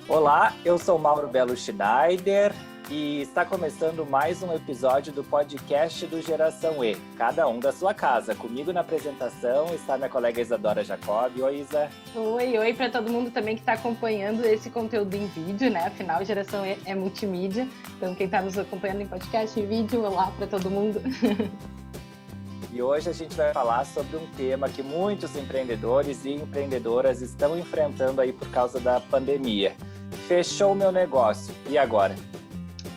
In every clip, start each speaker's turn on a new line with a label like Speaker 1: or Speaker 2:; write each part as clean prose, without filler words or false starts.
Speaker 1: Olá, eu sou Mauro Belo Schneider e está começando mais um episódio do podcast do Geração E, cada um da sua casa. Comigo na apresentação está minha colega Isadora Jacob. Oi, Isa.
Speaker 2: Oi para todo mundo também que está acompanhando esse conteúdo em vídeo, né? Afinal, Geração E é multimídia, então quem está nos acompanhando em podcast e vídeo, olá para todo mundo.
Speaker 1: E hoje a gente vai falar sobre um tema que muitos empreendedores e empreendedoras estão enfrentando aí por causa da pandemia. Fechou o meu negócio, e agora?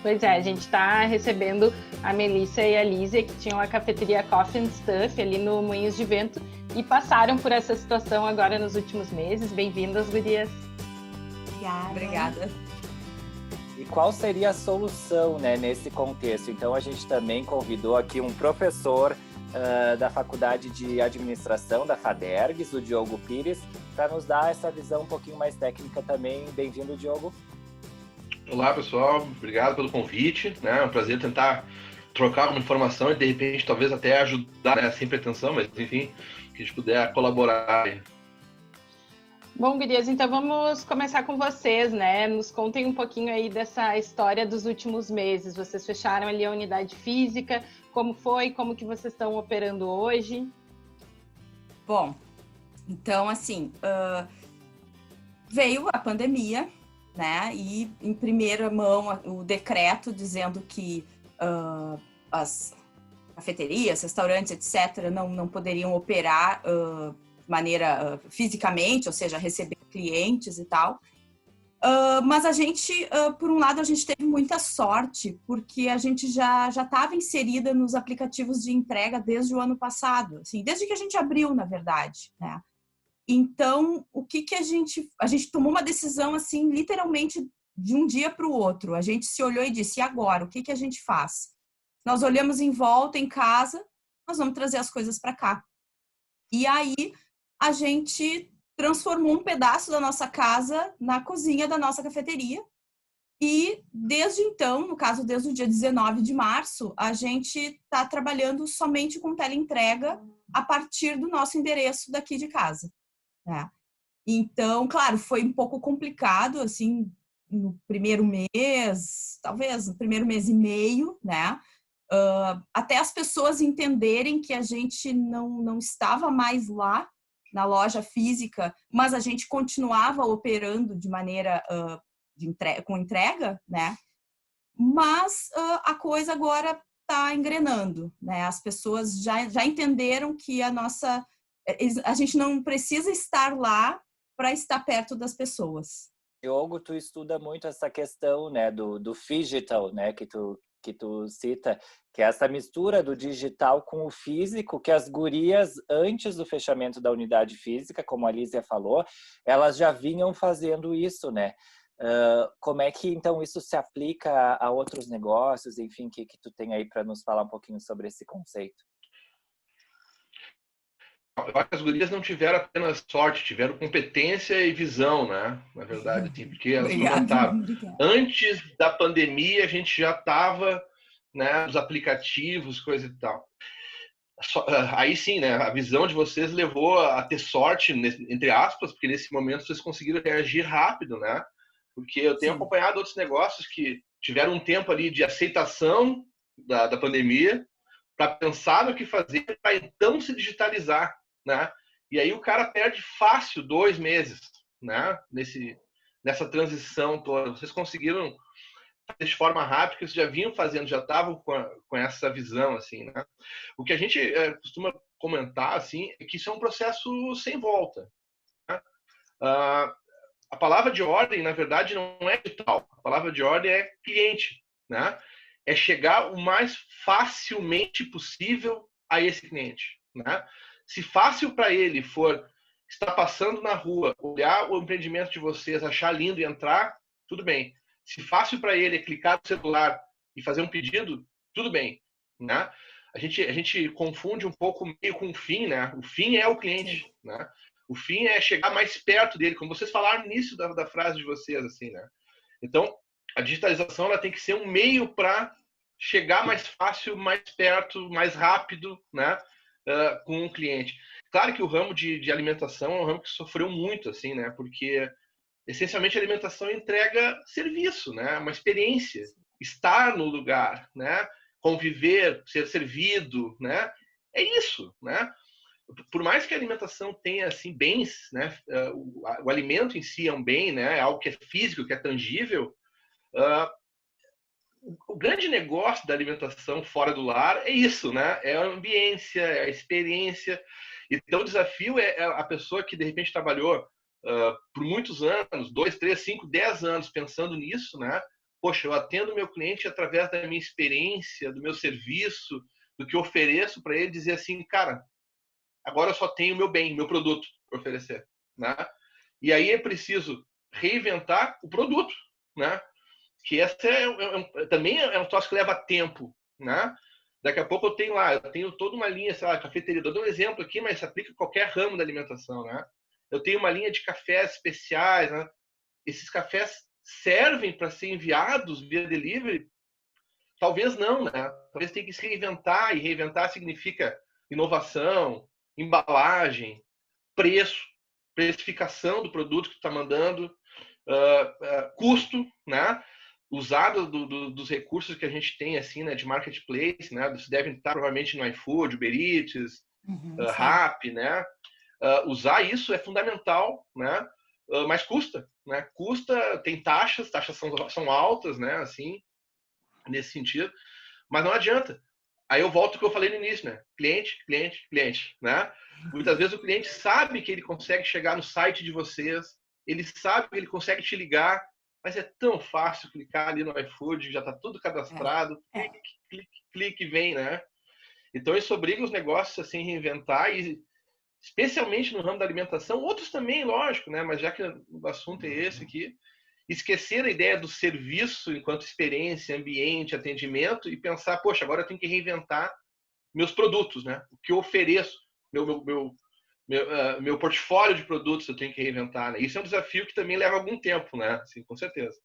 Speaker 2: Pois é, a gente está recebendo a Melissa e a Lízia, que tinham a cafeteria Coffee and Stuff ali no Moinhos de Vento e passaram por essa situação agora nos últimos meses. Bem-vindas, gurias.
Speaker 3: Obrigada.
Speaker 1: E qual seria a solução, né, nesse contexto? Então a gente também convidou aqui um professor da Faculdade de Administração da FADERGS, o Diogo Pires, para nos dar essa visão um pouquinho mais técnica também. Bem-vindo, Diogo.
Speaker 4: Olá, pessoal. Obrigado pelo convite. É um prazer tentar trocar alguma informação e, de repente, talvez até ajudar, né? Sem pretensão, mas, enfim, que a gente puder colaborar.
Speaker 2: Bom, gurias, então vamos começar com vocês, né? Nos contem um pouquinho aí dessa história dos últimos meses. Vocês fecharam ali a unidade física, como foi, como que vocês estão operando hoje?
Speaker 3: Bom, então, assim, veio a pandemia, né? E, em primeira mão, o decreto dizendo que as cafeterias, restaurantes, etc., não poderiam operar de maneira fisicamente, ou seja, receber clientes e tal. Mas a gente, por um lado, a gente teve muita sorte, porque a gente já estava inserida nos aplicativos de entrega desde o ano passado, assim, desde que a gente abriu, na verdade, né? Então, o que a gente tomou uma decisão, assim, literalmente de um dia para o outro. A gente se olhou e disse, e agora? O que a gente faz? Nós olhamos em volta, em casa, nós vamos trazer as coisas para cá. E aí, a gente transformou um pedaço da nossa casa na cozinha da nossa cafeteria. E desde então, no caso, desde o dia 19 de março, a gente está trabalhando somente com teleentrega a partir do nosso endereço daqui de casa. Né? Então, claro, foi um pouco complicado, assim, no primeiro mês, talvez no primeiro mês e meio, né? Até as pessoas entenderem que a gente não estava mais lá, na loja física, mas a gente continuava operando de maneira com entrega, né? Mas a coisa agora está engrenando, né? As pessoas já entenderam que a gente não precisa estar lá para estar perto das pessoas.
Speaker 1: Diogo, tu estuda muito essa questão, né, do phygital, né, que tu cita, que é essa mistura do digital com o físico, que as gurias, antes do fechamento da unidade física, como a Lízia falou, elas já vinham fazendo isso, né? Como é que, então, isso se aplica a outros negócios, enfim, que tu tem aí para nos falar um pouquinho sobre esse conceito?
Speaker 4: Eu acho que as gurias não tiveram apenas sorte, tiveram competência e visão, né? Na verdade, assim, porque elas montaram. Antes da pandemia, a gente já estava, né, nos aplicativos, coisa e tal. Aí sim, né, a visão de vocês levou a ter sorte, entre aspas, porque nesse momento vocês conseguiram reagir rápido, né? Porque eu tenho acompanhado outros negócios que tiveram um tempo ali de aceitação da pandemia para pensar no que fazer para então se digitalizar, né? E aí o cara perde fácil 2 meses, né? Nessa transição toda. Vocês conseguiram fazer de forma rápida, porque vocês já vinham fazendo, já estavam com essa visão, assim, né? O que a gente costuma comentar, assim, é que isso é um processo sem volta. Né? A palavra de ordem, na verdade, não é digital. A palavra de ordem é cliente, né? É chegar o mais facilmente possível a esse cliente, né? Se fácil para ele for estar passando na rua, olhar o empreendimento de vocês, achar lindo e entrar, tudo bem. Se fácil para ele é clicar no celular e fazer um pedido, tudo bem, né? A gente confunde um pouco o meio com o fim, né? O fim é o cliente, né? O fim é chegar mais perto dele, como vocês falaram no início da frase de vocês, assim, né? Então, a digitalização ela tem que ser um meio para chegar mais fácil, mais perto, mais rápido, né? Com o cliente. Claro que o ramo de alimentação é um ramo que sofreu muito, assim, né? Porque essencialmente a alimentação entrega serviço, né? Uma experiência, estar no lugar, né? Conviver, ser servido, né? É isso, né? Por mais que a alimentação tenha assim bens, né? O alimento em si é um bem, né? É algo que é físico, que é tangível. O grande negócio da alimentação fora do lar é isso, né? É a ambiência, é a experiência. Então, o desafio é a pessoa que, de repente, trabalhou por muitos anos, 2, 3, 5, 10 anos pensando nisso, né? Poxa, eu atendo meu cliente através da minha experiência, do meu serviço, do que eu ofereço para ele, dizer assim, cara, agora eu só tenho meu bem, meu produto para oferecer, né? E aí é preciso reinventar o produto, né? Que essa também é um troço que leva tempo, né? Daqui a pouco eu tenho toda uma linha, sei lá, cafeteria. Eu dou um exemplo aqui, mas se aplica a qualquer ramo da alimentação, né? Eu tenho uma linha de cafés especiais, né? Esses cafés servem para ser enviados via delivery? Talvez não, né? Talvez tenha que se reinventar, e reinventar significa inovação, embalagem, preço, precificação do produto que tu está mandando, custo, né? Usado dos recursos que a gente tem assim, né, de marketplace, né? Vocês devem estar provavelmente no iFood, Uber Eats, Rappi, né? Usar isso é fundamental, né? Mas custa, né? Custa, tem taxas são altas, né? Assim, nesse sentido, mas não adianta. Aí eu volto ao que eu falei no início, né? Cliente, cliente, cliente, né? Muitas vezes o cliente sabe que ele consegue chegar no site de vocês, ele sabe que ele consegue te ligar, mas é tão fácil clicar ali no iFood, já está tudo cadastrado, clique, clique, clique, vem, né? Então isso obriga os negócios a se reinventar, e especialmente no ramo da alimentação, outros também, lógico, né? Mas já que o assunto é esse aqui, esquecer a ideia do serviço enquanto experiência, ambiente, atendimento, e pensar, poxa, agora eu tenho que reinventar meus produtos, né? O que eu ofereço, meu portfólio de produtos eu tenho que reinventar, né? Isso é um desafio que também leva algum tempo, né? Assim, com certeza.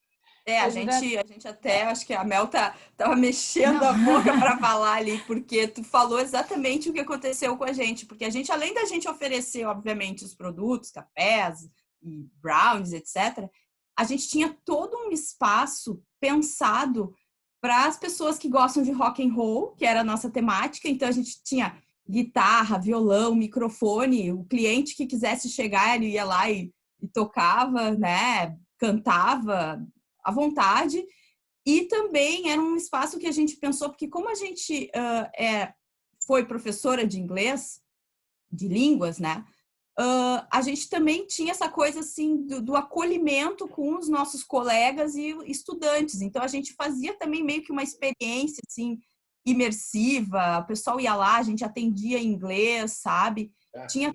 Speaker 3: A gente até, acho que a Mel tava mexendo a boca para falar ali, porque tu falou exatamente o que aconteceu com a gente, porque a gente, além da gente oferecer, obviamente, os produtos, cafés e brownies, etc., a gente tinha todo um espaço pensado para as pessoas que gostam de rock and roll, que era a nossa temática. Então, a gente tinha guitarra, violão, microfone. O cliente que quisesse chegar, ele ia lá e tocava, né? Cantava à vontade. E também era um espaço que a gente pensou, porque como a gente foi professora de inglês, de línguas, né? A gente também tinha essa coisa assim do acolhimento com os nossos colegas e estudantes. Então a gente fazia também meio que uma experiência assim imersiva. O pessoal ia lá, a gente atendia em inglês, sabe? Tinha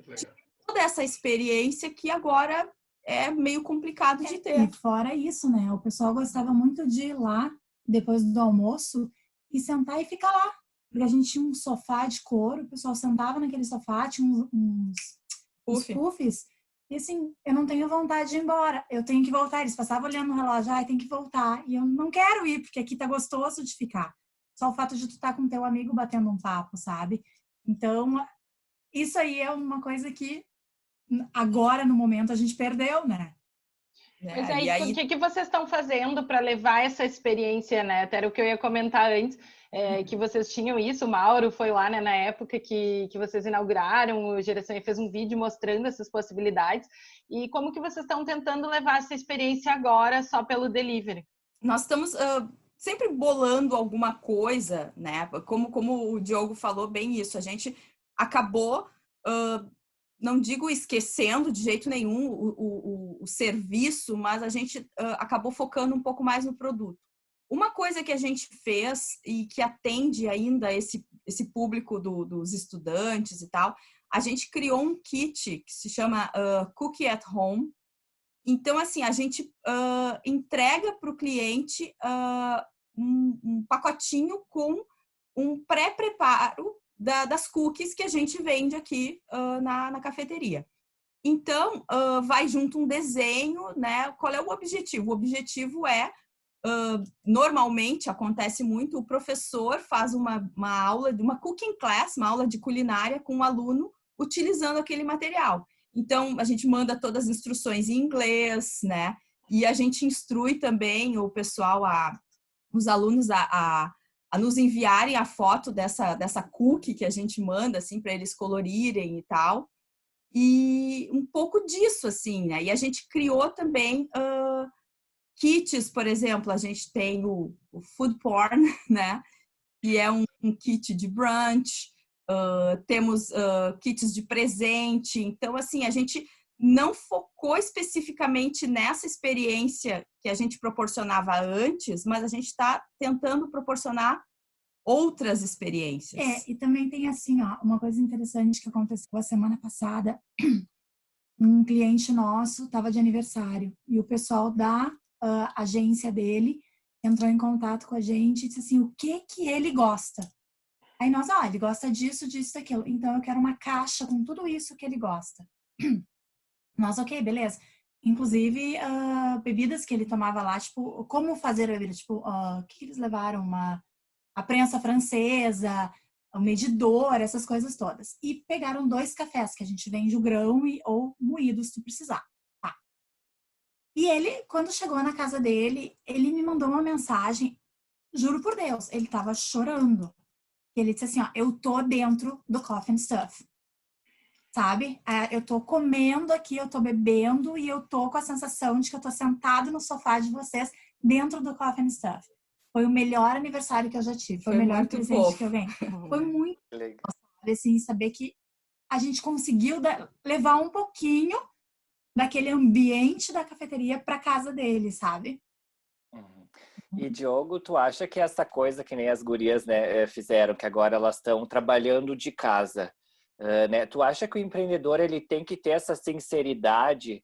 Speaker 3: toda essa experiência que agora é meio complicado de ter.
Speaker 5: E fora isso, né? O pessoal gostava muito de ir lá depois do almoço e sentar e ficar lá. Porque a gente tinha um sofá de couro, o pessoal sentava naquele sofá, tinha uns puffs, e assim, eu não tenho vontade de ir embora, eu tenho que voltar. Eles passavam olhando no relógio, tem que voltar, e eu não quero ir, porque aqui tá gostoso de ficar. Só o fato de tu estar com teu amigo batendo um papo, sabe? Então, isso aí é uma coisa que agora, no momento, a gente perdeu, né?
Speaker 2: Mas aí, o que vocês estão fazendo para levar essa experiência, né? Até era o que eu ia comentar antes, que vocês tinham isso, o Mauro foi lá, né, na época que vocês inauguraram, o Geração E fez um vídeo mostrando essas possibilidades, e como que vocês estão tentando levar essa experiência agora só pelo delivery?
Speaker 3: Nós estamos sempre bolando alguma coisa, né? Como o Diogo falou bem isso, a gente acabou... não digo esquecendo de jeito nenhum o serviço, mas a gente acabou focando um pouco mais no produto. Uma coisa que a gente fez e que atende ainda esse público dos estudantes e tal, a gente criou um kit que se chama Cookie at Home. Então, assim, a gente entrega para o cliente um pacotinho com um pré-preparo das cookies que a gente vende aqui na cafeteria. Então, vai junto um desenho, né? Qual é o objetivo? O objetivo é, normalmente acontece muito, o professor faz uma aula, uma cooking class, uma aula de culinária com um aluno utilizando aquele material. Então, a gente manda todas as instruções em inglês, né? E a gente instrui também o pessoal, os alunos a nos enviarem a foto dessa cookie que a gente manda, assim, para eles colorirem e tal. E um pouco disso, assim, né? E a gente criou também kits, por exemplo, a gente tem o food porn, né? Que é um kit de brunch, temos kits de presente. Então, assim, a gente não focou especificamente nessa experiência que a gente proporcionava antes, mas a gente está tentando proporcionar outras experiências.
Speaker 5: E também tem assim, ó, uma coisa interessante que aconteceu a semana passada. Um cliente nosso estava de aniversário e o pessoal da agência dele entrou em contato com a gente e disse assim, o que ele gosta? Aí nós, ele gosta disso, disso, daquilo. Então eu quero uma caixa com tudo isso que ele gosta. Nós, ok, beleza. Inclusive, bebidas que ele tomava lá, tipo, como fazer a bebida? Tipo, o que eles levaram? A prensa francesa, o medidor, essas coisas todas. E pegaram 2 cafés, que a gente vende o grão ou moído, se tu precisar. Tá. E ele, quando chegou na casa dele, ele me mandou uma mensagem, juro por Deus, ele tava chorando. Ele disse assim, ó, eu tô dentro do Coffee and Stuff. Sabe? Eu tô comendo aqui, eu tô bebendo e eu tô com a sensação de que eu tô sentado no sofá de vocês dentro do Coffee and Stuff. Foi o melhor aniversário que eu já tive. Foi o melhor presente que eu ganhei. Foi muito legal, sabe? Assim, saber que a gente conseguiu levar um pouquinho daquele ambiente da cafeteria para casa dele, sabe?
Speaker 1: E, Diogo, tu acha que essa coisa que nem as gurias, né, fizeram, que agora elas estão trabalhando de casa, né? Tu acha que o empreendedor ele tem que ter essa sinceridade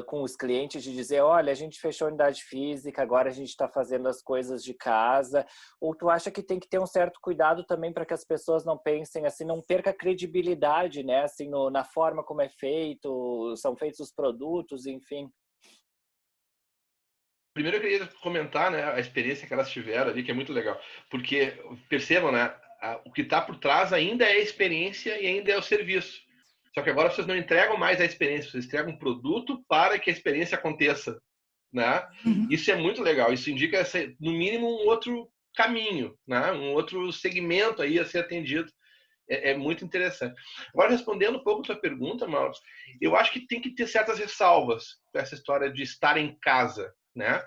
Speaker 1: com os clientes de dizer, olha, a gente fechou a unidade física, agora a gente está fazendo as coisas de casa? Ou tu acha que tem que ter um certo cuidado também para que as pessoas não pensem assim, não perca a credibilidade, né? Assim, na forma como é feito, são feitos os produtos, enfim.
Speaker 4: Primeiro eu queria comentar, né, a experiência que elas tiveram ali, que é muito legal. Porque, percebam, né, o que está por trás ainda é a experiência e ainda é o serviço. Só que agora vocês não entregam mais a experiência, vocês entregam um produto para que a experiência aconteça, né? Isso é muito legal. Isso indica, no mínimo, um outro caminho, né? Um outro segmento aí a ser atendido. É muito interessante. Agora, respondendo um pouco a tua pergunta, Mauro, eu acho que tem que ter certas ressalvas para essa história de estar em casa, né?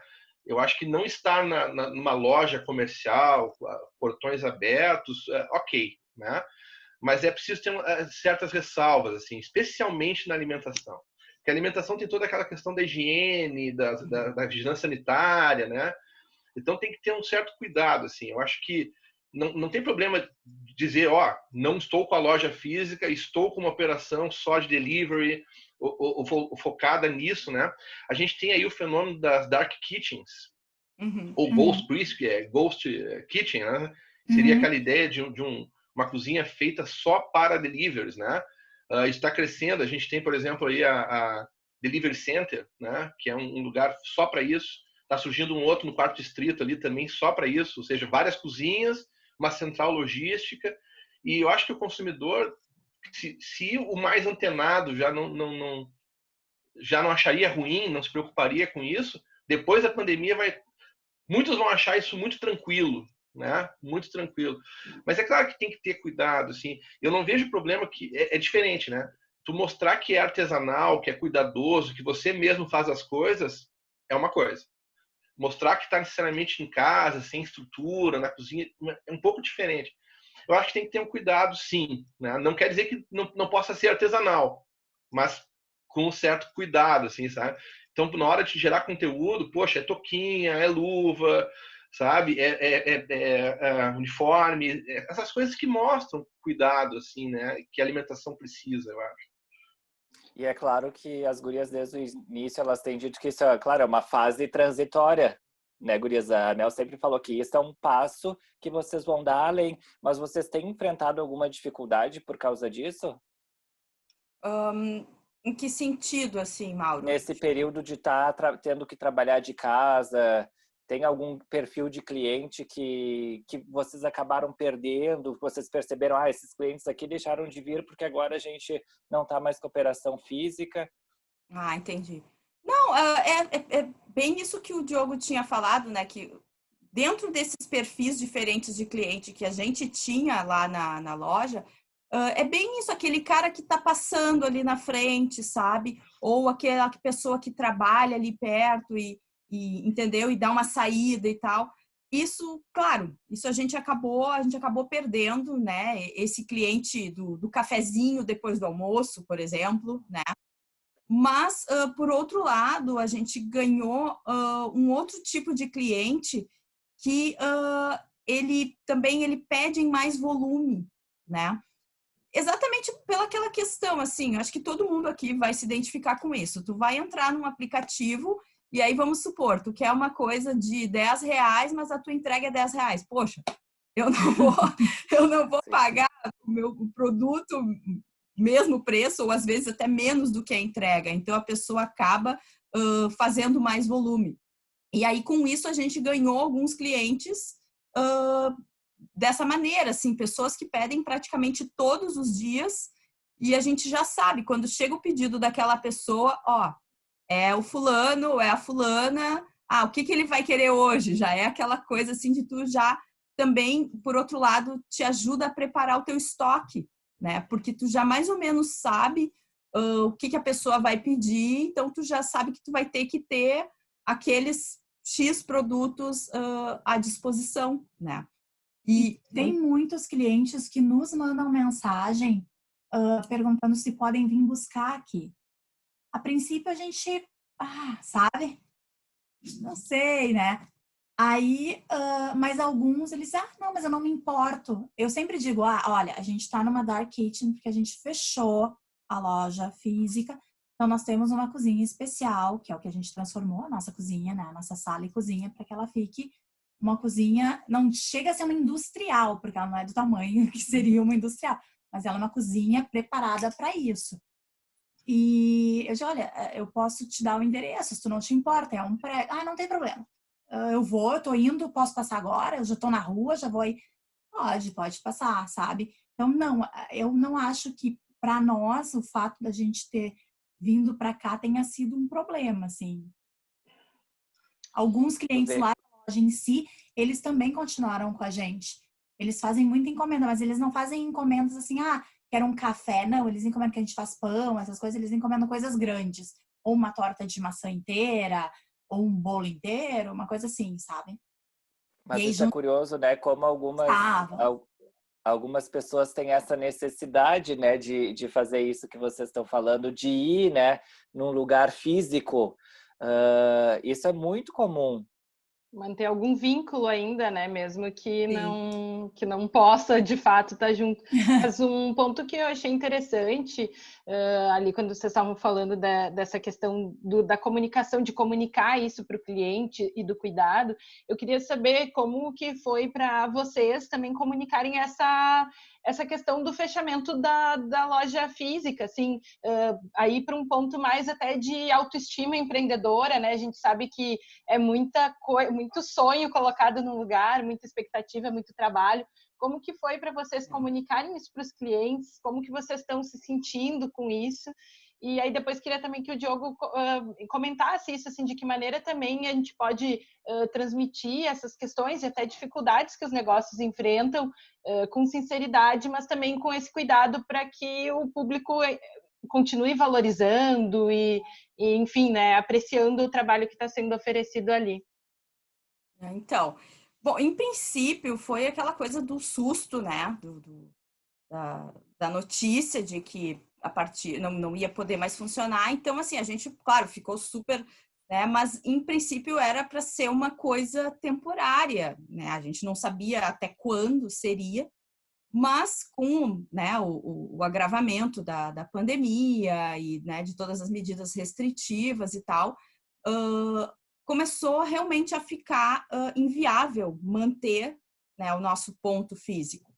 Speaker 4: Eu acho que não estar numa loja comercial, portões abertos, ok, né? Mas é preciso ter certas ressalvas, assim, especialmente na alimentação. Porque a alimentação tem toda aquela questão da higiene, da vigilância sanitária, né? Então tem que ter um certo cuidado, assim. Eu acho que não tem problema dizer, não estou com a loja física, estou com uma operação só de delivery, ou focada nisso, né? A gente tem aí o fenômeno das dark kitchens, ou ghost kitchen, né? Seria aquela ideia de uma cozinha feita só para deliveries, né? Está crescendo. A gente tem, por exemplo, aí a Delivery Center, né? Que é um lugar só para isso. Está surgindo um outro no Quarto Distrito ali também só para isso, ou seja, várias cozinhas, uma central logística. E eu acho que o consumidor, se o mais antenado já não acharia ruim, não se preocuparia com isso, depois da pandemia muitos vão achar isso muito tranquilo, né? Muito tranquilo. Mas é claro que tem que ter cuidado, assim. Eu não vejo problema que é diferente, né? Tu mostrar que é artesanal, que é cuidadoso, que você mesmo faz as coisas, é uma coisa. Mostrar que está necessariamente em casa, sem estrutura, na cozinha, é um pouco diferente. Eu acho que tem que ter um cuidado, sim, né? Não quer dizer que não possa ser artesanal, mas com um certo cuidado, assim, sabe? Então, na hora de gerar conteúdo, poxa, é toquinha, é luva, sabe? É uniforme, essas coisas que mostram cuidado, assim, né? Que a alimentação precisa, eu acho.
Speaker 1: E é claro que as gurias desde o início elas têm dito que isso é uma fase transitória, né, gurias? A Mel sempre falou que isso é um passo que vocês vão dar além, mas vocês têm enfrentado alguma dificuldade por causa disso?
Speaker 3: Em que sentido, assim, Mauro?
Speaker 1: Nesse período de estar tendo que trabalhar de casa, Tem algum perfil de cliente que vocês acabaram perdendo? Vocês perceberam, esses clientes aqui deixaram de vir porque agora a gente não está mais com operação física?
Speaker 3: Ah, entendi. Não, é bem isso que o Diogo tinha falado, né? Que dentro desses perfis diferentes de cliente que a gente tinha lá na loja, é bem isso, aquele cara que está passando ali na frente, sabe? Ou aquela pessoa que trabalha ali perto e entendeu? E dá uma saída e tal. Isso, claro, isso a gente acabou perdendo, né? Esse cliente do cafezinho depois do almoço, por exemplo, né? Mas, por outro lado, a gente ganhou um outro tipo de cliente que ele pede em mais volume, né? Exatamente pelaquela questão, assim, acho que todo mundo aqui vai se identificar com isso. Tu vai entrar num aplicativo e aí, vamos supor, tu quer uma coisa de R$10, mas a tua entrega é R$10. Poxa, eu não vou pagar o meu produto mesmo preço, ou às vezes até menos do que a entrega. Então, a pessoa acaba fazendo mais volume. E aí, com isso, a gente ganhou alguns clientes dessa maneira, assim, pessoas que pedem praticamente todos os dias e a gente já sabe, quando chega o pedido daquela pessoa, é o fulano, é a fulana, o que ele vai querer hoje? Já é aquela coisa assim de tu já também, por outro lado, te ajuda a preparar o teu estoque, né? Porque tu já mais ou menos sabe o que a pessoa vai pedir, então tu já sabe que tu vai ter que ter aqueles X produtos à disposição, né?
Speaker 5: E tem muitos clientes que nos mandam mensagem perguntando se podem vir buscar aqui. A princípio a gente, sabe? Não sei, né? Aí, mas alguns eles não, mas eu não me importo. Eu sempre digo, olha, a gente tá numa dark kitchen porque a gente fechou a loja física. Então nós temos uma cozinha especial, que é o que a gente transformou a nossa cozinha, né? A nossa sala e cozinha, para que ela fique uma cozinha, não chega a ser uma industrial, porque ela não é do tamanho que seria uma industrial, mas ela é uma cozinha preparada para isso. E eu digo, olha, eu posso te dar o endereço, se tu não te importa, é um prédio. Não tem problema. Eu tô indo, posso passar agora, eu já tô na rua, já vou ir. Pode passar, sabe? Então, não, eu não acho que para nós o fato da gente ter vindo para cá tenha sido um problema, assim. Alguns clientes lá na loja em si, eles também continuaram com a gente. Eles fazem muita encomenda, mas eles não fazem encomendas assim, quero um café. Não, eles encomendam que a gente faz pão, essas coisas, eles encomendam coisas grandes. Ou uma torta de maçã inteira, ou um bolo inteiro, uma coisa assim, sabe?
Speaker 1: Mas isso é curioso, né? Como algumas pessoas têm essa necessidade, né, de fazer isso que vocês estão falando, de ir, né, num lugar físico. Isso é muito comum.
Speaker 2: Manter algum vínculo ainda, né? Mesmo que não possa, de fato, estar junto. Mas um ponto que eu achei interessante, ali quando vocês estavam falando dessa questão da comunicação, de comunicar isso para o cliente e do cuidado, eu queria saber como que foi para vocês também comunicarem essa questão do fechamento da loja física, assim, aí para um ponto mais até de autoestima empreendedora, né? A gente sabe que é muito sonho colocado no lugar, muita expectativa, muito trabalho. Como que foi para vocês comunicarem isso para os clientes? Como que vocês estão se sentindo com isso? E aí depois queria também que o Diogo comentasse isso, assim, de que maneira também a gente pode transmitir essas questões e até dificuldades que os negócios enfrentam com sinceridade, mas também com esse cuidado para que o público continue valorizando e enfim, né, apreciando o trabalho que está sendo oferecido ali.
Speaker 3: Então, bom, em princípio foi aquela coisa do susto, né, da notícia de que a partir não ia poder mais funcionar. Então, assim, a gente, claro, ficou super, né, mas em princípio era para ser uma coisa temporária, né? A gente não sabia até quando seria, mas com, né, o agravamento da pandemia e, né, de todas as medidas restritivas e tal, começou realmente a ficar inviável manter, né, o nosso ponto físico.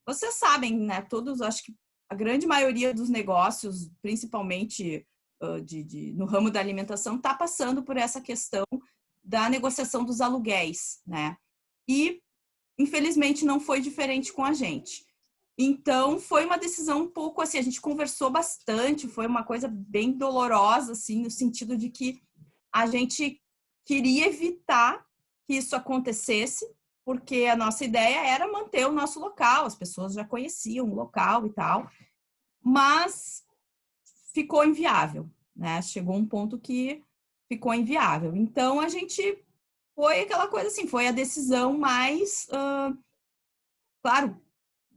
Speaker 3: Vocês sabem, né, todos, acho que a grande maioria dos negócios, principalmente no ramo da alimentação, está passando por essa questão da negociação dos aluguéis, né? E, infelizmente, não foi diferente com a gente. Então, foi uma decisão um pouco assim, a gente conversou bastante, foi uma coisa bem dolorosa, assim, no sentido de que a gente queria evitar que isso acontecesse, porque a nossa ideia era manter o nosso local, as pessoas já conheciam o local e tal, mas ficou inviável, né? Chegou um ponto que ficou inviável. Então, a gente foi aquela coisa assim, foi a decisão mais, claro,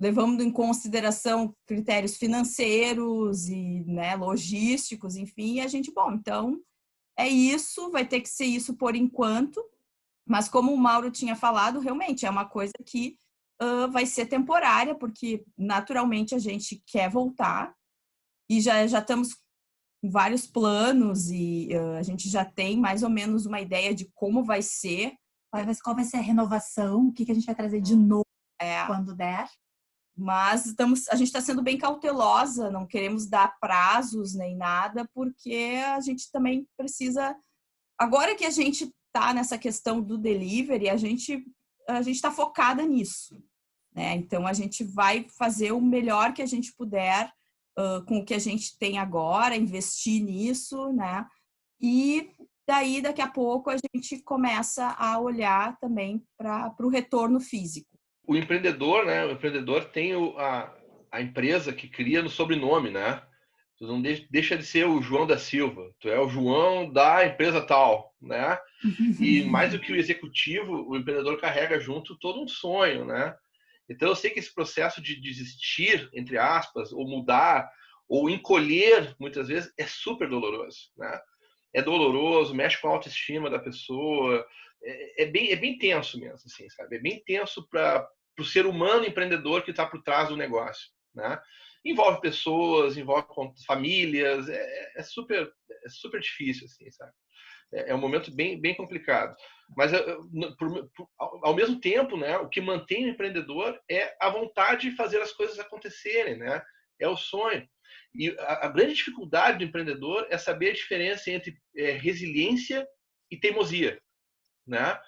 Speaker 3: levando em consideração critérios financeiros e, né, logísticos, enfim, a gente, bom, então é isso, vai ter que ser isso por enquanto, mas como o Mauro tinha falado, realmente é uma coisa que vai ser temporária, porque naturalmente a gente quer voltar e já estamos com vários planos e a gente já tem mais ou menos uma ideia de como vai ser.
Speaker 5: Qual vai ser a renovação, o que a gente vai trazer de novo quando der.
Speaker 3: Mas a gente está sendo bem cautelosa, não queremos dar prazos nem nada, porque a gente também precisa... Agora que a gente está nessa questão do delivery, a gente está focada nisso, né? Então, a gente vai fazer o melhor que a gente puder com o que a gente tem agora, investir nisso, né? E daí, daqui a pouco, a gente começa a olhar também para o retorno físico.
Speaker 4: O empreendedor, né? O empreendedor tem a empresa que cria no sobrenome, né? Tu não deixa de ser o João da Silva. Tu é o João da empresa tal, né? E mais do que o executivo, o empreendedor carrega junto todo um sonho, né? Então eu sei que esse processo de desistir, entre aspas, ou mudar, ou encolher, muitas vezes, é super doloroso, né? É doloroso, mexe com a autoestima da pessoa, é bem tenso mesmo, assim, sabe? É bem tenso para o ser humano empreendedor que está por trás do negócio, né? Envolve pessoas, envolve famílias, é super difícil, assim, sabe? É um momento bem complicado. Mas, ao mesmo tempo, né, o que mantém o empreendedor é a vontade de fazer as coisas acontecerem, né? É o sonho. E a grande dificuldade do empreendedor é saber a diferença entre resiliência e teimosia, né?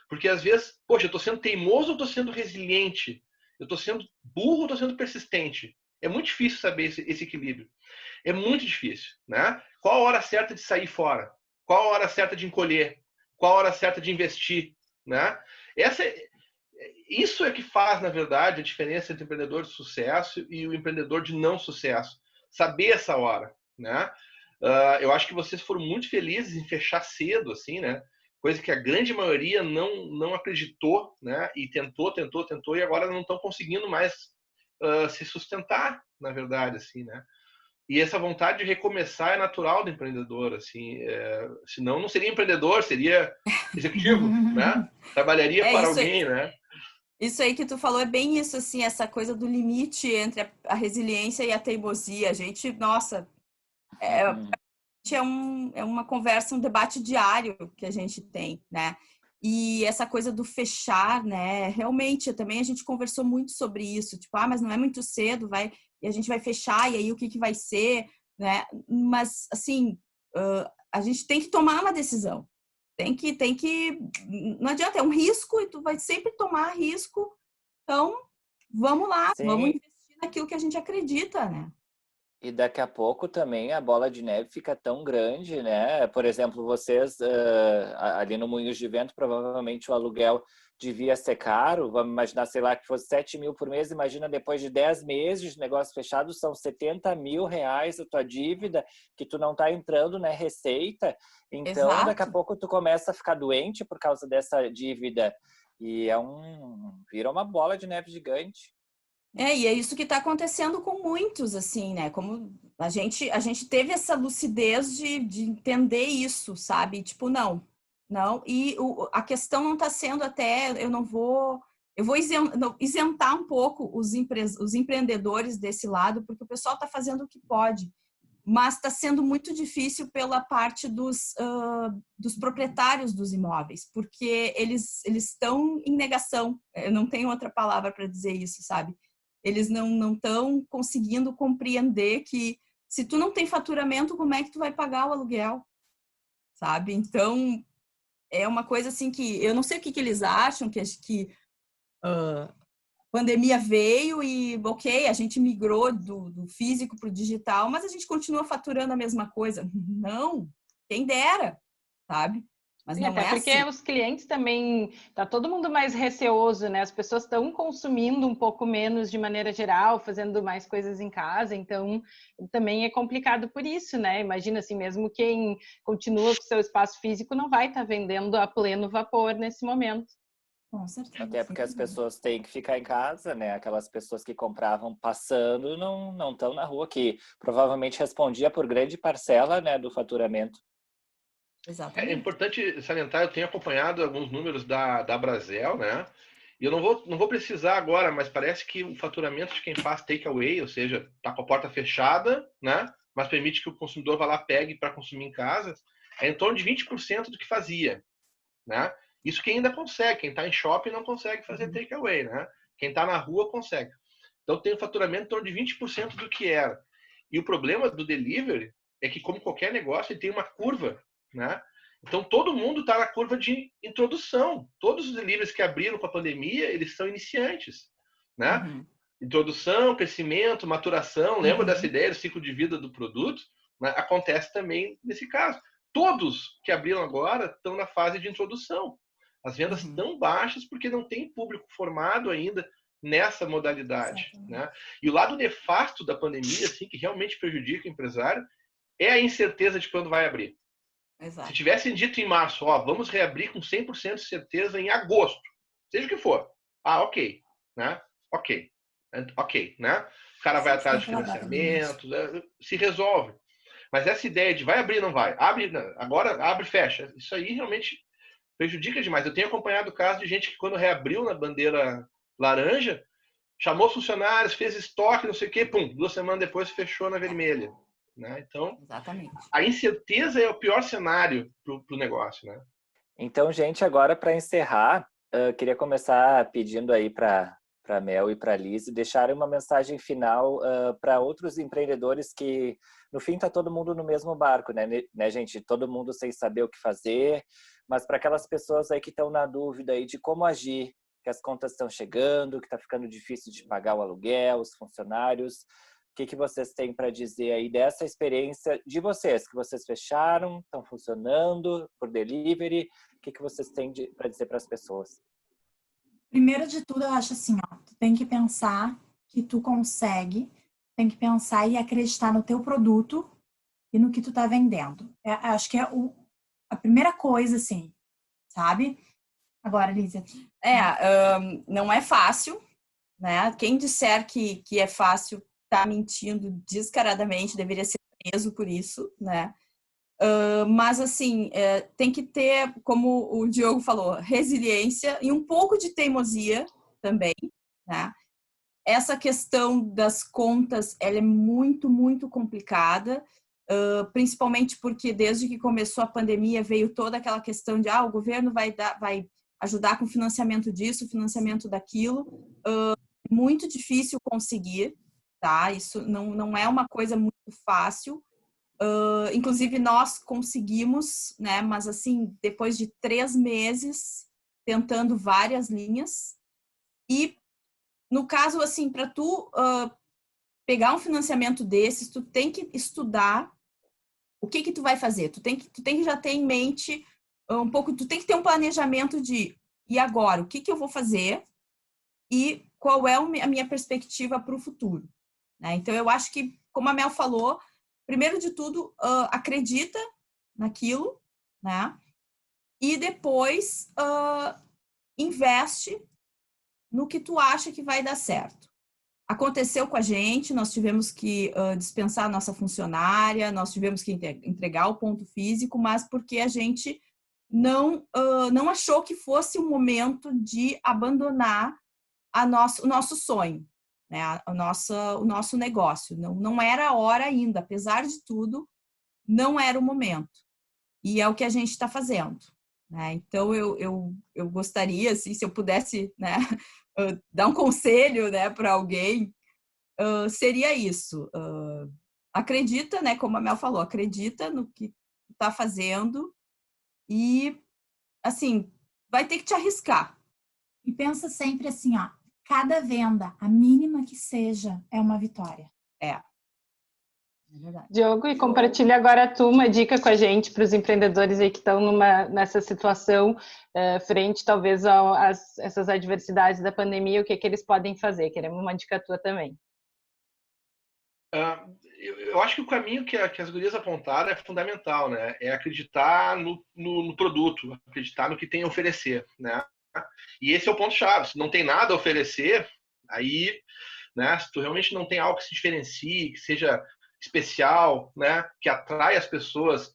Speaker 4: Porque, às vezes, poxa, eu estou sendo teimoso ou estou sendo resiliente? Eu estou sendo burro ou estou sendo persistente? É muito difícil saber esse equilíbrio. É muito difícil, né? Qual a hora certa de sair fora? Qual a hora certa de encolher? Qual a hora certa de investir, né? Isso é que faz, na verdade, a diferença entre o empreendedor de sucesso e o empreendedor de não sucesso. Saber essa hora, né? Eu acho que vocês foram muito felizes em fechar cedo, assim, né? Coisa que a grande maioria não acreditou, né? E tentou, e agora não estão conseguindo mais se sustentar, na verdade, assim, né? E essa vontade de recomeçar é natural do empreendedor, assim, senão não seria empreendedor, seria executivo, né? Trabalharia para alguém, né?
Speaker 3: Isso aí que tu falou é bem isso, assim, essa coisa do limite entre a resiliência e a teimosia. A gente, nossa, é uma conversa, um debate diário que a gente tem, né? E essa coisa do fechar, né? Realmente, também a gente conversou muito sobre isso, tipo, mas não é muito cedo, e a gente vai fechar, e aí o que vai ser, né? Mas, assim, a gente tem que tomar uma decisão. Tem que, não adianta, é um risco e tu vai sempre tomar risco. Então, vamos lá, Sim. Vamos investir naquilo que a gente acredita, né?
Speaker 1: E daqui a pouco também a bola de neve fica tão grande, né? Por exemplo, vocês ali no Moinhos de Vento, provavelmente o aluguel devia ser caro. Vamos imaginar, sei lá, que fosse 7 mil por mês. Imagina, depois de 10 meses de negócio fechado, são 70 mil reais a tua dívida, que tu não tá entrando, né? Receita. Então, Exato. Daqui a pouco tu começa a ficar doente por causa dessa dívida. E vira uma bola de neve gigante.
Speaker 3: E é isso que está acontecendo com muitos, assim, né? Como a gente teve essa lucidez de entender isso, sabe? Tipo, não. E a questão não está sendo até, eu vou isentar um pouco os empreendedores desse lado, porque o pessoal está fazendo o que pode. Mas está sendo muito difícil pela parte dos proprietários dos imóveis, porque eles estão em negação. Eu não tenho outra palavra para dizer isso, sabe? Eles não estão conseguindo compreender que se tu não tem faturamento, como é que tu vai pagar o aluguel? Sabe? Então, é uma coisa assim que eu não sei o que eles acham, que pandemia veio e, ok, a gente migrou do físico para o digital, mas a gente continua faturando a mesma coisa. Não, quem dera, sabe? Mas
Speaker 2: Sim,
Speaker 3: não
Speaker 2: até
Speaker 3: é
Speaker 2: porque
Speaker 3: assim.
Speaker 2: os clientes também, tá todo mundo mais receoso, né? As pessoas estão consumindo um pouco menos de maneira geral, fazendo mais coisas em casa, então também é complicado por isso, né? Imagina assim, mesmo quem continua com seu espaço físico não vai estar vendendo a pleno vapor nesse momento.
Speaker 5: Com certeza.
Speaker 1: Até porque as pessoas têm que ficar em casa, né? Aquelas pessoas que compravam passando não estão na rua, que provavelmente respondia por grande parcela, né, do faturamento.
Speaker 3: Exatamente.
Speaker 4: É importante salientar, eu tenho acompanhado alguns números da Brasel, né? E eu não vou precisar agora, mas parece que o faturamento de quem faz takeaway, ou seja, tá com a porta fechada, né? Mas permite que o consumidor vá lá, pegue para consumir em casa, é em torno de 20% do que fazia, né? Isso quem ainda consegue, quem está em shopping não consegue fazer takeaway, né? Quem está na rua consegue. Então tem um faturamento em torno de 20% do que era. E o problema do delivery é que, como qualquer negócio, ele tem uma curva, né? Então todo mundo está na curva de introdução. Todos os deliveries que abriram com a pandemia, eles são iniciantes, né?
Speaker 3: Uhum.
Speaker 4: Introdução, crescimento, maturação. Lembra dessa ideia do ciclo de vida do produto? Né? Acontece também nesse caso. Todos que abriram agora estão na fase de introdução. As vendas estão baixas porque não tem público formado ainda nessa modalidade, né? E o lado nefasto da pandemia, assim, que realmente prejudica o empresário, é a incerteza de quando vai abrir.
Speaker 3: Exato.
Speaker 4: Se tivessem dito em março, ó, vamos reabrir com 100% de certeza em agosto, seja o que for. Ah, ok, né? Ok, né? O cara vai atrás de financiamento, se resolve. Mas essa ideia de vai abrir, não vai, abre, agora abre, fecha, isso aí realmente prejudica demais. Eu tenho acompanhado o caso de gente que, quando reabriu na bandeira laranja, chamou funcionários, fez estoque, não sei o quê, pum, 2 semanas depois fechou na vermelha. Né? Então,
Speaker 3: exatamente,
Speaker 4: a incerteza é o pior cenário para o negócio. Né?
Speaker 1: Então, gente, agora para encerrar, queria começar pedindo aí para Mel e para Liz deixarem uma mensagem final para outros empreendedores que, no fim, está todo mundo no mesmo barco, né, gente? Todo mundo sem saber o que fazer, mas para aquelas pessoas aí que estão na dúvida aí de como agir, que as contas estão chegando, que está ficando difícil de pagar o aluguel, os funcionários. O que vocês têm para dizer aí dessa experiência de vocês, que vocês fecharam, estão funcionando por delivery? O que vocês têm para dizer para as pessoas?
Speaker 5: Primeiro de tudo, eu acho assim, ó, tu tem que pensar que tu consegue, tem que pensar e acreditar no teu produto e no que tu tá vendendo. Acho que é a primeira coisa, assim, sabe? Agora, Lízia.
Speaker 3: Não é fácil, né? Quem disser que é fácil tá mentindo descaradamente, deveria ser preso por isso, né? Mas, assim, tem que ter, como o Diogo falou, resiliência e um pouco de teimosia também, né? Essa questão das contas, ela é muito, muito complicada, principalmente porque desde que começou a pandemia veio toda aquela questão de o governo vai ajudar com financiamento disso, financiamento daquilo. Muito difícil conseguir, tá? Isso não é uma coisa muito fácil. Inclusive nós conseguimos, né? Mas assim, depois de 3 meses tentando várias linhas. E no caso, assim, para tu pegar um financiamento desses, tu tem que estudar o que tu vai fazer. Tu tem que já ter em mente um pouco, tu tem que ter um planejamento de e agora, o que eu vou fazer e qual é a minha perspectiva para o futuro. Né? Então, eu acho que, como a Mel falou, primeiro de tudo, acredita naquilo, né? E depois investe no que tu acha que vai dar certo. Aconteceu com a gente, nós tivemos que dispensar a nossa funcionária, nós tivemos que entregar o ponto físico, mas porque a gente não achou que fosse o momento de abandonar o nosso sonho, né? o nosso negócio. Não era a hora ainda, apesar de tudo, não era o momento. E é o que a gente está fazendo. Né? Então, eu gostaria, assim, se eu pudesse, né, dar um conselho, né, para alguém, seria isso. Acredita, né, como a Mel falou, acredita no que está fazendo e assim, vai ter que te arriscar.
Speaker 5: E pensa sempre assim, ó, cada venda, a mínima que seja, é uma vitória.
Speaker 3: É verdade.
Speaker 2: Diogo, e compartilha agora tu uma dica com a gente para os empreendedores aí que estão nessa situação, frente talvez a essas adversidades da pandemia, o que eles podem fazer? Queremos uma dica tua também.
Speaker 4: Eu acho que o caminho que as gurias apontaram é fundamental, né? É acreditar no produto, acreditar no que tem a oferecer, né? E esse é o ponto-chave. Se não tem nada a oferecer, aí, né? Se tu realmente não tem algo que se diferencie, que seja especial, né? Que atrai as pessoas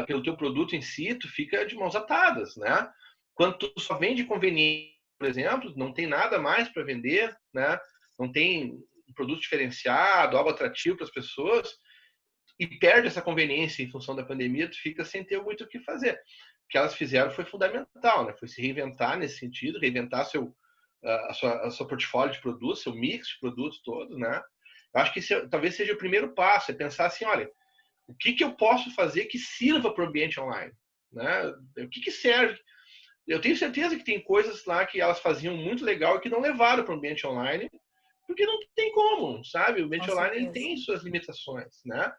Speaker 4: pelo teu produto em si, tu fica de mãos atadas, né? Quando tu só vende conveniência, por exemplo, não tem nada mais para vender, né? Não tem um produto diferenciado, algo atrativo para as pessoas, e perde essa conveniência em função da pandemia, tu fica sem ter muito o que fazer. O que elas fizeram foi fundamental, né? Foi se reinventar nesse sentido, reinventar a sua portfólio de produtos, seu mix de produtos todo, né? Eu acho que talvez seja o primeiro passo, é pensar assim, olha, o que eu posso fazer que sirva para o ambiente online, né? O que serve? Eu tenho certeza que tem coisas lá que elas faziam muito legal e que não levaram para o ambiente online, porque não tem como, sabe? O ambiente online ele tem suas limitações, né?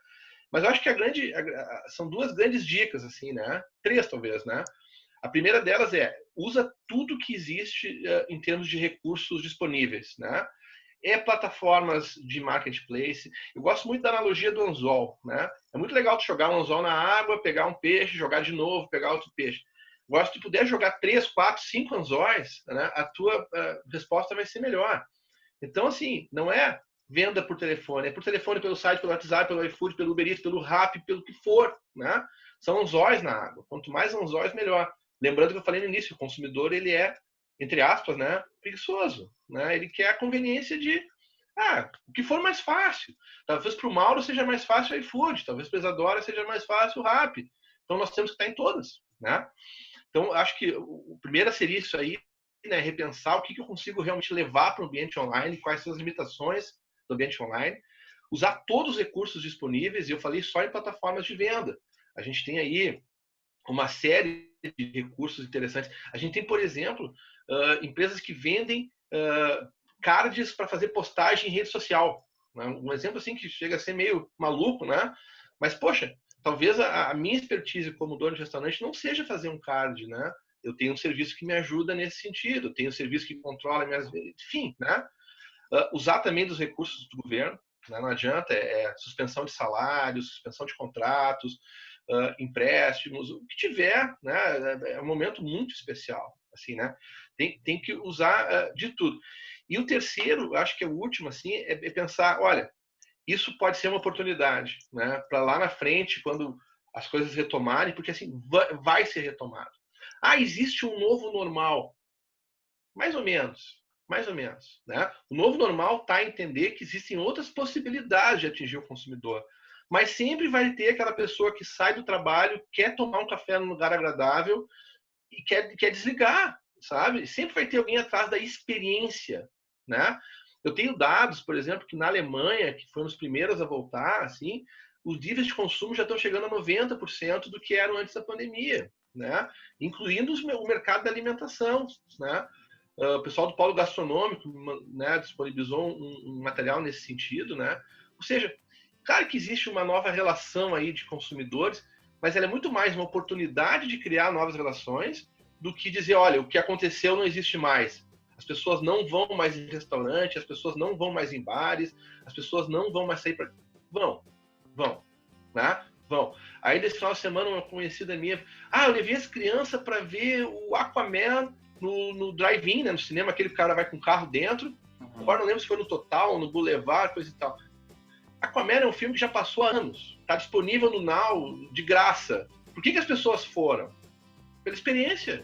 Speaker 4: Mas eu acho que são duas grandes dicas, assim, né? 3, talvez, né? A primeira delas usa tudo que existe em termos de recursos disponíveis, né? Plataformas de marketplace. Eu gosto muito da analogia do anzol, né? É muito legal tu jogar um anzol na água, pegar um peixe, jogar de novo, pegar outro peixe. Gosto de puder jogar 3, 4, 5 anzóis, né? A tua resposta vai ser melhor. Então, assim, não é venda por telefone, é por telefone, pelo site, pelo WhatsApp, pelo iFood, pelo Uber Eats, pelo Rappi, pelo que for, né? São anzóis na água. Quanto mais anzóis, melhor. Lembrando que eu falei no início, o consumidor, ele é, entre aspas, né, preguiçoso, né? Ele quer a conveniência de, o que for mais fácil. Talvez para o Mauro seja mais fácil o iFood, talvez para a Isadora seja mais fácil o Rappi. Então, nós temos que estar em todas, né? Então, acho que o primeiro seria isso aí, né, repensar o que eu consigo realmente levar para o ambiente online, quais são as limitações do ambiente online, usar todos os recursos disponíveis, e eu falei só em plataformas de venda. A gente tem aí uma série de recursos interessantes. A gente tem, por exemplo, empresas que vendem cards para fazer postagem em rede social. Né? Um exemplo assim que chega a ser meio maluco, né? Mas, poxa, talvez a minha expertise como dono de restaurante não seja fazer um card, né? Eu tenho um serviço que me ajuda nesse sentido, eu tenho um serviço que controla minhas... Enfim, né? Usar também dos recursos do governo, né? Não adianta, suspensão de salários, suspensão de contratos, empréstimos, o que tiver, né? É um momento muito especial, assim, né? Tem que usar de tudo. E o terceiro, acho que é o último, assim, é pensar, olha, isso pode ser uma oportunidade, né? Para lá na frente, quando as coisas retomarem, porque assim, vai ser retomado. Existe um novo normal. Mais ou menos, né? O novo normal está a entender que existem outras possibilidades de atingir o consumidor. Mas sempre vai ter aquela pessoa que sai do trabalho, quer tomar um café num lugar agradável e quer desligar, sabe? Sempre vai ter alguém atrás da experiência, né? Eu tenho dados, por exemplo, que na Alemanha, que foi um dos primeiros a voltar, assim, os níveis de consumo já estão chegando a 90% do que eram antes da pandemia, né? Incluindo o mercado da alimentação, né? O pessoal do Polo Gastronômico, né, disponibilizou um material nesse sentido, né? Ou seja, claro que existe uma nova relação aí de consumidores, mas ela é muito mais uma oportunidade de criar novas relações do que dizer, olha, o que aconteceu não existe mais. As pessoas não vão mais em restaurante, as pessoas não vão mais em bares, as pessoas não vão mais sair para... Vão, né? Vão. Aí, nesse final de semana, uma conhecida minha... eu levei as crianças para ver o Aquaman no drive-in, né? No cinema, aquele cara vai com o carro dentro. Agora não lembro se foi no Total, no Boulevard, coisa e tal. Aquaman é um filme que já passou há anos. Está disponível no Now, de graça. Por que as pessoas foram? Pela experiência.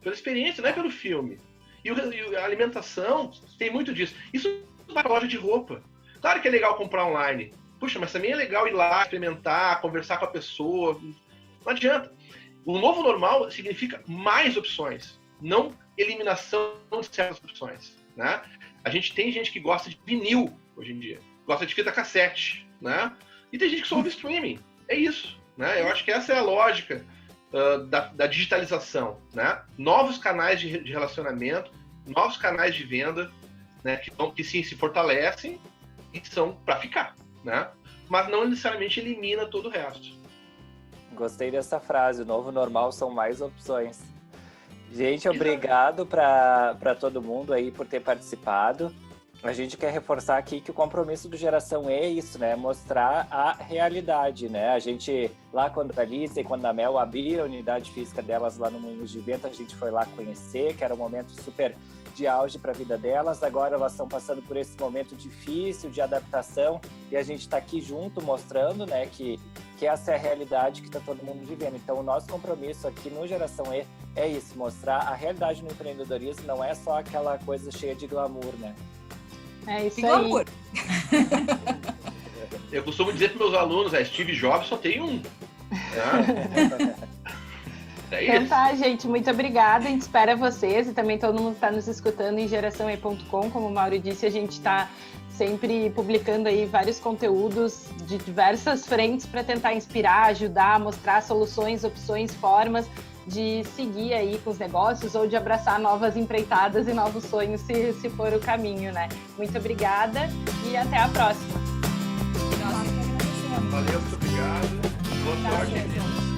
Speaker 4: Pela experiência, não é pelo filme. E a alimentação tem muito disso. Isso vai para loja de roupa. Claro que é legal comprar online. Puxa, mas também é legal ir lá, experimentar, conversar com a pessoa. Não adianta. O novo normal significa mais opções, não eliminação de certas opções, né? A gente tem gente que gosta de vinil hoje em dia, gosta de fita cassete, né? E tem gente que só ouve streaming. É isso, né? Eu acho que essa é a lógica da digitalização, né? Novos canais de relacionamento, novos canais de venda, né? Que sim, se fortalecem e são para ficar, né? Mas não necessariamente elimina todo o resto.
Speaker 1: Gostei dessa frase, o novo normal são mais opções. Gente, obrigado para todo mundo aí por ter participado. A gente quer reforçar aqui que o compromisso do Geração E é isso, né? Mostrar a realidade, né? A gente, lá quando a Alice e quando a Mel abriram a unidade física delas lá no Moinhos de Vento, a gente foi lá conhecer, que era um momento super de auge para a vida delas. Agora elas estão passando por esse momento difícil de adaptação e a gente está aqui junto mostrando, né, que essa é a realidade que está todo mundo vivendo. Então o nosso compromisso aqui no Geração E é isso, mostrar a realidade no empreendedorismo, não é só aquela coisa cheia de glamour, né?
Speaker 2: É isso aí.
Speaker 4: Eu costumo dizer para meus alunos, Steve Jobs só tem um. É isso.
Speaker 2: Então tá, gente, muito obrigada. A gente espera vocês e também todo mundo que está nos escutando em geraçãoe.com. Como o Mauro disse, a gente está sempre publicando aí vários conteúdos de diversas frentes para tentar inspirar, ajudar, mostrar soluções, opções, formas de seguir aí com os negócios ou de abraçar novas empreitadas e novos sonhos, se for o caminho, né? Muito obrigada e até a próxima.
Speaker 4: Valeu, muito obrigado. Boa sorte.